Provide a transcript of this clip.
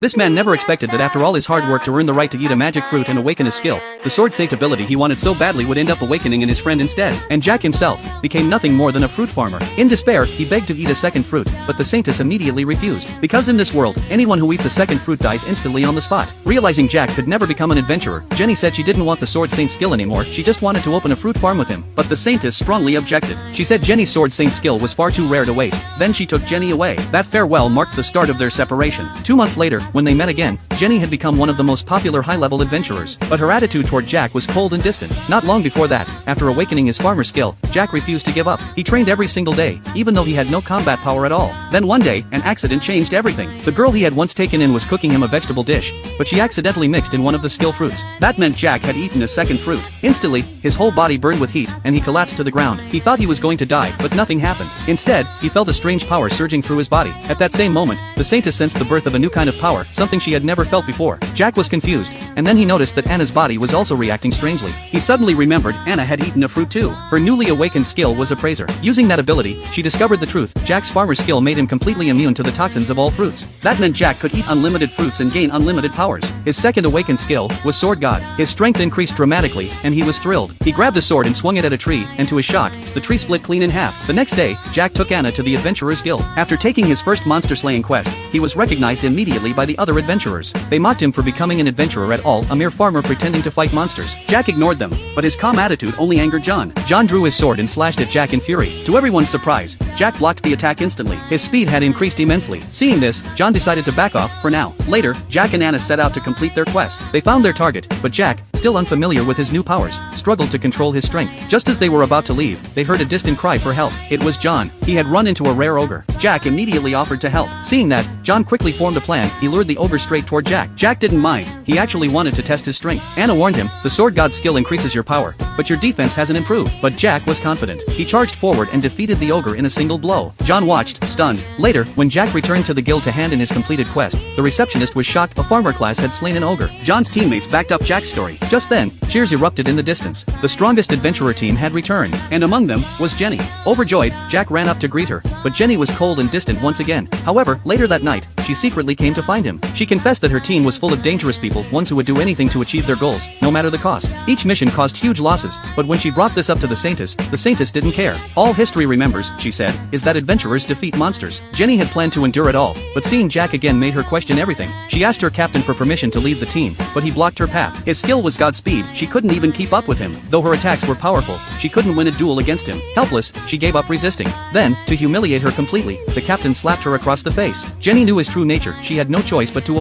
This man never expected that after all his hard work to earn the right to eat a magic fruit and awaken his skill, the sword saint ability he wanted so badly would end up awakening in his friend instead. And Jack himself became nothing more than a fruit farmer. In despair, he begged to eat a second fruit, but the saintess immediately refused. Because in this world, anyone who eats a second fruit dies instantly on the spot. Realizing Jack could never become an adventurer, Jenny said she didn't want the sword saint skill anymore, she just wanted to open a fruit farm with him. But the saintess strongly objected. She said Jenny's sword saint skill was far too rare to waste. Then she took Jenny away. That farewell marked the start of their separation. 2 months later, when they met again, Jenny had become one of the most popular high-level adventurers, but her attitude toward Jack was cold and distant. Not long before that, after awakening his farmer skill, Jack refused to give up. He trained every single day, even though he had no combat power at all. Then one day, an accident changed everything. The girl he had once taken in was cooking him a vegetable dish, but she accidentally mixed in one of the skill fruits. That meant Jack had eaten a second fruit. Instantly, his whole body burned with heat, and he collapsed to the ground. He thought he was going to die, but nothing happened. Instead, he felt a strange power surging through his body. At that same moment, the saintess sensed the birth of a new kind of power, something she had never felt before. Jack was confused, and then he noticed that Anna's body was also reacting strangely. He suddenly remembered Anna had eaten a fruit too. Her newly awakened skill was Appraiser. Using that ability, she discovered the truth. Jack's farmer skill made him completely immune to the toxins of all fruits. That meant Jack could eat unlimited fruits and gain unlimited powers. His second awakened skill was Sword God. His strength increased dramatically, and he was thrilled. He grabbed a sword and swung it at a tree, and to his shock, the tree split clean in half. The next day, Jack took Anna to the Adventurers Guild. After taking his first monster-slaying quest, he was recognized immediately by the other adventurers. They mocked him for becoming an adventurer at all, a mere farmer pretending to fight monsters. Jack ignored them, but his calm attitude only angered John. John drew his sword and slashed at Jack in fury. To everyone's surprise, Jack blocked the attack instantly. His speed had increased immensely. Seeing this, John decided to back off, for now. Later, Jack and Anna set out to complete their quest. They found their target, but Jack, still unfamiliar with his new powers, struggled to control his strength. Just as they were about to leave, they heard a distant cry for help. It was John. He had run into a rare ogre. Jack immediately offered to help. Seeing that, John quickly formed a plan. He lured the ogre straight toward Jack. Jack didn't mind. He actually wanted to test his strength. Anna warned him, the sword god skill increases your power, but your defense hasn't improved. But Jack was confident. He charged forward and defeated the ogre in a single blow. John watched, stunned. Later, when Jack returned to the guild to hand in his completed quest, the receptionist was shocked a farmer class had slain an ogre. John's teammates backed up Jack's story. Just then, cheers erupted in the distance. The strongest adventurer team had returned, and among them was Jenny. Overjoyed, Jack ran up to greet her, but Jenny was cold and distant once again. However, later that night, she secretly came to find him. She confessed that her team was full of dangerous people, ones who would do anything to achieve their goals, no matter the cost. Each mission caused huge losses, but when she brought this up to the saintess didn't care. All history remembers, she said, is that adventurers defeat monsters. Jenny had planned to endure it all, but seeing Jack again made her question everything. She asked her captain for permission to leave the team, but he blocked her path. His skill was Godspeed. She couldn't even keep up with him. Though her attacks were powerful, she couldn't win a duel against him. Helpless, she gave up resisting. Then, to humiliate her completely, the captain slapped her across the face. Jenny knew his true nature. She had no choice but to